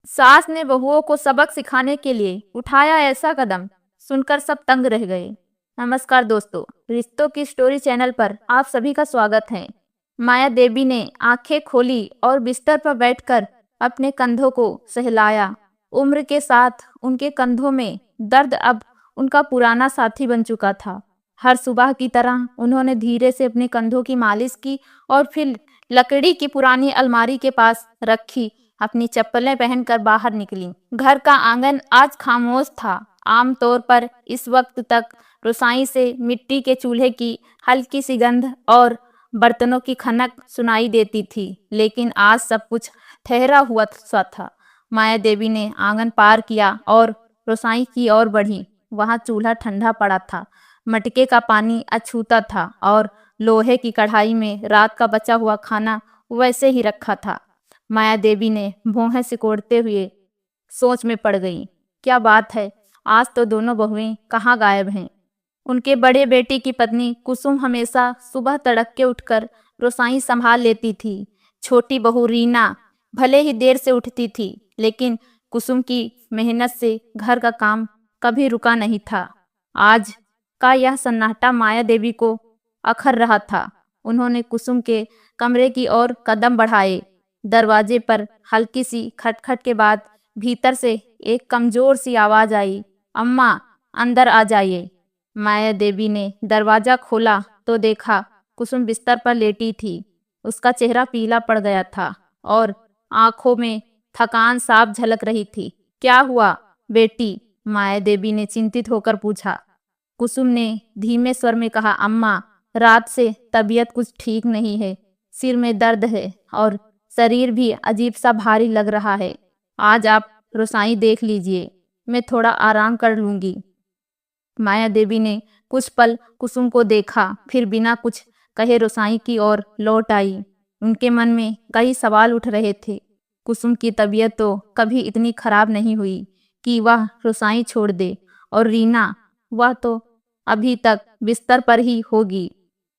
सास ने बहुओं को सबक सिखाने के लिए उठाया ऐसा कदम, सुनकर सब तंग रह गए। नमस्कार दोस्तों, रिश्तों की स्टोरी चैनल पर आप सभी का स्वागत है। माया देवी ने आंखें खोली और बिस्तर पर बैठकर अपने कंधों को सहलाया। उम्र के साथ उनके कंधों में दर्द अब उनका पुराना साथी बन चुका था। हर सुबह की तरह उन्होंने धीरे से अपने कंधों की मालिश की और फिर लकड़ी की पुरानी अलमारी के पास रखी अपनी चप्पलें पहनकर बाहर निकली। घर का आंगन आज खामोश था। आमतौर पर इस वक्त तक रसोई से मिट्टी के चूल्हे की हल्की सी गंध और बर्तनों की खनक सुनाई देती थी, लेकिन आज सब कुछ ठहरा हुआ सा था। माया देवी ने आंगन पार किया और रसोई की ओर बढ़ी। वहां चूल्हा ठंडा पड़ा था, मटके का पानी अछूता था और लोहे की कढ़ाई में रात का बचा हुआ खाना वैसे ही रखा था। माया देवी ने भौहें सिकोड़ते हुए सोच में पड़ गई। क्या बात है, आज तो दोनों बहुएं कहाँ गायब हैं। उनके बड़े बेटी की पत्नी कुसुम हमेशा सुबह तड़के उठकर रसोई संभाल लेती थी। छोटी बहू रीना भले ही देर से उठती थी, लेकिन कुसुम की मेहनत से घर का काम कभी रुका नहीं था। आज का यह सन्नाटा माया देवी को अखर रहा था। उन्होंने कुसुम के कमरे की ओर कदम बढ़ाए। दरवाजे पर हल्की सी खटखट के बाद भीतर से एक कमजोर सी आवाज आई, अम्मा अंदर आ जाइए। माया देवी ने दरवाजा खोला तो देखा कुसुम बिस्तर पर लेटी थी। उसका चेहरा पीला पड़ गया था और आंखों में थकान साफ झलक रही थी। क्या हुआ बेटी? माया देवी ने चिंतित होकर पूछा। कुसुम ने धीमे स्वर में कहा, अम्मा रात से तबीयत कुछ ठीक नहीं है। सिर में दर्द है और शरीर भी अजीब सा भारी लग रहा है। आज आप रसोई देख लीजिए, मैं थोड़ा आराम कर लूंगी। माया देवी ने कुछ पल कुसुम को देखा, फिर बिना कुछ कहे रसोई की ओर लौट आई। उनके मन में कई सवाल उठ रहे थे। कुसुम की तबीयत तो कभी इतनी खराब नहीं हुई कि वह रसोई छोड़ दे, और रीना, वह तो अभी तक बिस्तर पर ही होगी।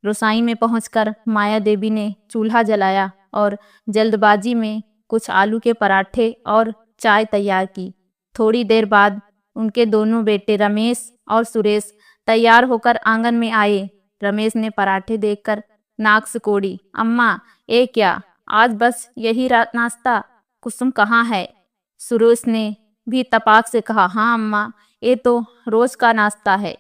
रसोई में पहुंचकर माया देवी ने चूल्हा जलाया और जल्दबाजी में कुछ आलू के पराठे और चाय तैयार की। थोड़ी देर बाद उनके दोनों बेटे रमेश और सुरेश तैयार होकर आंगन में आए। रमेश ने पराठे देखकर नाक सिकोड़ी, अम्मा ये क्या, आज बस यही रात नाश्ता? कुसुम कहाँ है? सुरेश ने भी तपाक से कहा, हाँ अम्मा, ये तो रोज का नाश्ता है।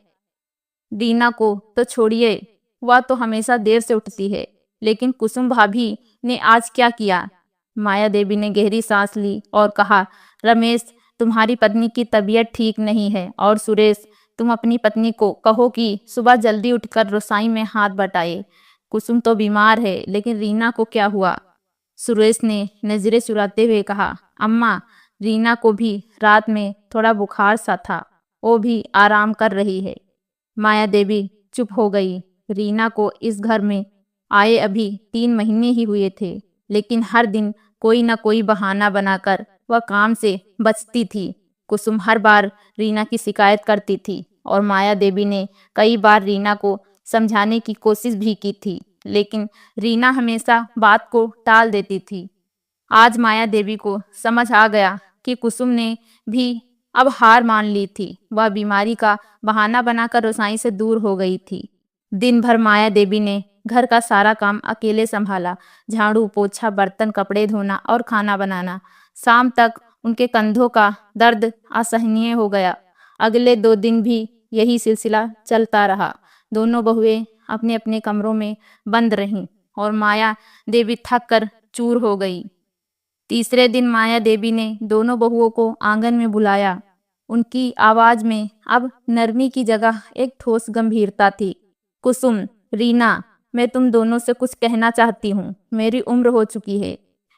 दीना को तो छोड़िए, वह तो हमेशा देर से उठती है, लेकिन कुसुम भाभी ने आज क्या किया? माया देवी ने गहरी सांस ली और कहा, रमेश तुम्हारी पत्नी की तबीयत ठीक नहीं है, और सुरेश तुम अपनी पत्नी को कहो कि सुबह जल्दी उठकर रसोई में हाथ बटाए। कुसुम तो बीमार है, लेकिन रीना को क्या हुआ? सुरेश ने नजरें चुराते हुए कहा, अम्मा रीना को भी रात में थोड़ा बुखार सा था, वो भी आराम कर रही है। माया देवी चुप हो गई। रीना को इस घर में आए अभी 3 महीने ही हुए थे, लेकिन हर दिन कोई न कोई बहाना बनाकर वह काम से बचती थी। कुसुम हर बार रीना की शिकायत करती थी और माया देवी ने कई बार रीना को समझाने की कोशिश भी की थी, लेकिन रीना हमेशा बात को टाल देती थी। आज माया देवी को समझ आ गया कि कुसुम ने भी अब हार मान ली थी। वह बीमारी का बहाना बनाकर रसोई से दूर हो गई थी। दिन भर माया देवी ने घर का सारा काम अकेले संभाला, झाड़ू पोछा, बर्तन, कपड़े धोना और खाना बनाना। शाम तक उनके कंधों का दर्द असहनीय हो गया। अगले 2 दिन भी यही सिलसिला चलता रहा। दोनों बहुएं अपने अपने कमरों में बंद रहीं और माया देवी थक कर चूर हो गई। तीसरे दिन माया देवी ने दोनों बहुओं को आंगन में बुलाया। उनकी आवाज में अब नरमी की जगह एक ठोस गंभीरता थी। कुसुम, रीना, मैं तुम दोनों से कुछ कहना चाहती हूँ। मेरी उम्र हो चुकी है,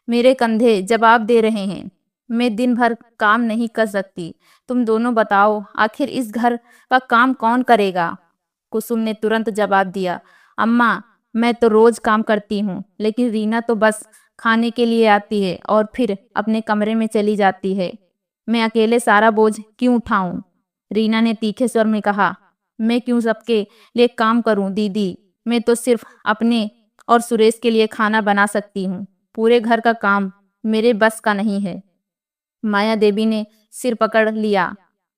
मेरे कंधे जवाब दे रहे हैं, मैं दिन भर काम नहीं कर सकती। तुम दोनों बताओ, आखिर इस घर का काम कौन करेगा? कुसुम ने तुरंत जवाब दिया, अम्मा मैं तो रोज काम करती हूँ, लेकिन रीना तो बस खाने के लिए आती है और फिर अपने कमरे में चली जाती है। मैं अकेले सारा बोझ क्यों उठाऊं? रीना ने तीखे स्वर में कहा, मैं क्यों सबके लिए काम करूं दीदी? मैं तो सिर्फ अपने और सुरेश के लिए खाना बना सकती हूँ। पूरे घर का काम मेरे बस का नहीं है। माया देवी ने सिर पकड़ लिया।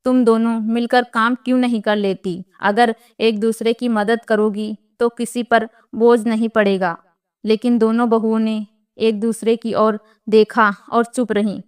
तुम दोनों मिलकर काम क्यों नहीं कर लेती? अगर एक दूसरे की मदद करोगी तो किसी पर बोझ नहीं पड़ेगा। लेकिन दोनों बहुओं ने एक दूसरे की ओर देखा और चुप रहीं।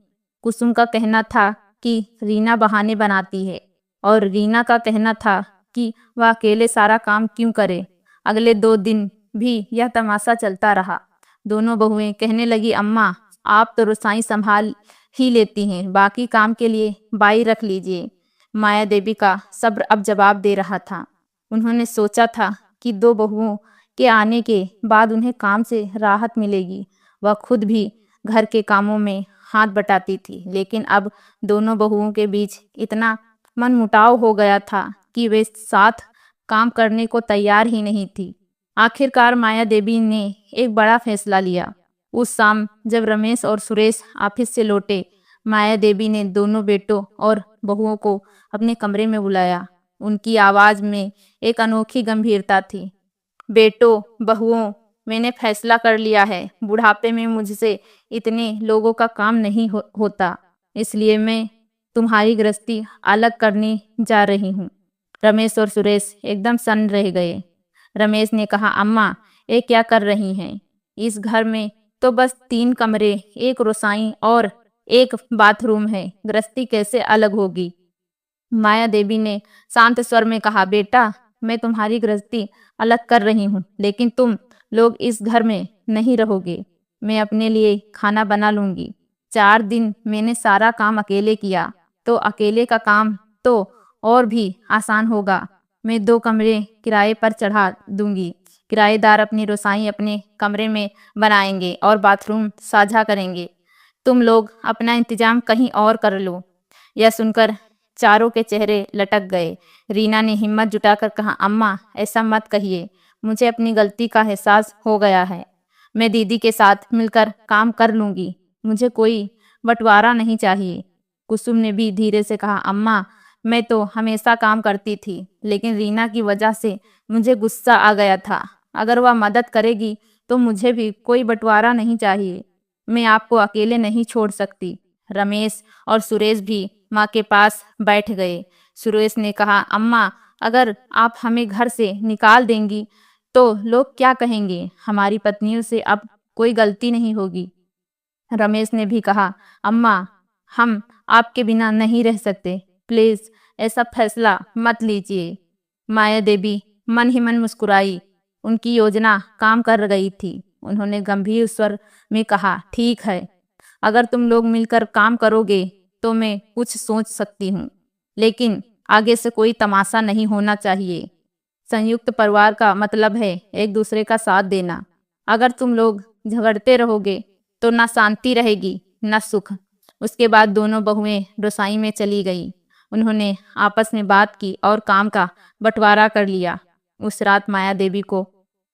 कुसुम का कहना था कि रीना बहाने बनाती है और रीना का कहना था कि वह अकेले सारा काम क्यों करे। अगले 2 दिन भी यह तमाशा चलता रहा। दोनों बहुएं कहने लगी, अम्मा आप तो रसोई संभाल ही लेती हैं, बाकी काम के लिए बाई रख लीजिए। माया देवी का सब्र अब जवाब दे रहा था। उन्होंने सोचा था कि 2 बहुओं के आने के बाद उन्हें काम से राहत मिलेगी। वह खुद भी घर के कामों में हाथ बटाती थी, लेकिन अब दोनों बहुओं के बीच इतना मनमुटाव हो गया था कि वे साथ काम करने को तैयार ही नहीं थी। आखिरकार माया देवी ने एक बड़ा फैसला लिया। उस शाम जब रमेश और सुरेश ऑफिस से लौटे, माया देवी ने दोनों बेटों और बहुओं को अपने कमरे में बुलाया। उनकी आवाज में एक अनोखी गंभीरता थी। बेटों, बहुओं, मैंने फैसला कर लिया है। बुढ़ापे में मुझसे इतने लोगों का काम नहीं होता, इसलिए मैं तुम्हारी गृहस्थी अलग करने जा रही हूँ। रमेश और सुरेश एकदम सन्न रह गए। रमेश ने कहा, अम्मा ये क्या कर रही हैं? इस घर में तो बस 3 कमरे, एक रसोई और एक बाथरूम है, गृहस्थी कैसे अलग होगी? माया देवी ने शांत स्वर में कहा, बेटा मैं तुम्हारी गृहस्थी अलग कर रही हूँ, लेकिन तुम लोग इस घर में नहीं रहोगे। मैं अपने लिए खाना बना लूंगी। 4 दिन मैंने सारा काम अकेले किया, तो अकेले का काम तो और भी आसान होगा। मैं 2 कमरे किराए पर चढ़ा दूंगी। किराएदार अपनी रसोई अपने कमरे में बनाएंगे और बाथरूम साझा करेंगे। तुम लोग अपना इंतजाम कहीं और कर लो। यह सुनकर चारों के चेहरे लटक गए। रीना ने हिम्मत जुटाकर कहा, अम्मा ऐसा मत कहिए, मुझे अपनी गलती का एहसास हो गया है। मैं दीदी के साथ मिलकर काम कर लूंगी, मुझे कोई बंटवारा नहीं चाहिए। कुसुम ने भी धीरे से कहा, अम्मा मैं तो हमेशा काम करती थी, लेकिन रीना की वजह से मुझे गुस्सा आ गया था। अगर वह मदद करेगी तो मुझे भी कोई बंटवारा नहीं चाहिए। मैं आपको अकेले नहीं छोड़ सकती। रमेश और सुरेश भी माँ के पास बैठ गए। सुरेश ने कहा, अम्मा अगर आप हमें घर से निकाल देंगी तो लोग क्या कहेंगे? हमारी पत्नियों से अब कोई गलती नहीं होगी। रमेश ने भी कहा, अम्मा हम आपके बिना नहीं रह सकते, प्लीज ऐसा फैसला मत लीजिए। माया देवी मन ही मन मुस्कुराई। उनकी योजना काम कर गई थी। उन्होंने गंभीर स्वर में कहा, ठीक है, अगर तुम लोग मिलकर काम करोगे तो मैं कुछ सोच सकती हूँ, लेकिन आगे से कोई तमाशा नहीं होना चाहिए। संयुक्त परिवार का मतलब है एक दूसरे का साथ देना। अगर तुम लोग झगड़ते रहोगे तो ना शांति रहेगी ना सुख। उसके बाद दोनों बहुएं रसोई में चली गई। उन्होंने आपस में बात की और काम का बंटवारा कर लिया। उस रात माया देवी को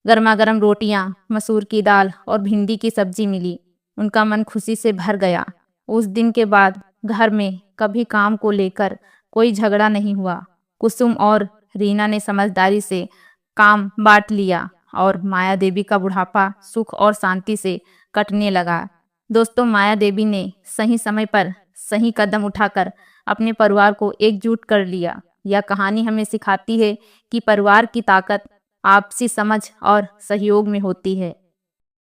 गर्मा गर्म रोटियां, मसूर की दाल और भिंडी की सब्जी मिली। उनका मन खुशी से भर गया। उस दिन के बाद घर में कभी काम को लेकर कोई झगड़ा नहीं हुआ। कुसुम और रीना ने समझदारी से काम बांट लिया और माया देवी का बुढ़ापा सुख और शांति से कटने लगा। दोस्तों, माया देवी ने सही समय पर सही कदम उठाकर अपने परिवार को एकजुट कर लिया। यह कहानी हमें सिखाती है कि परिवार की ताकत आपसी समझ और सहयोग में होती है।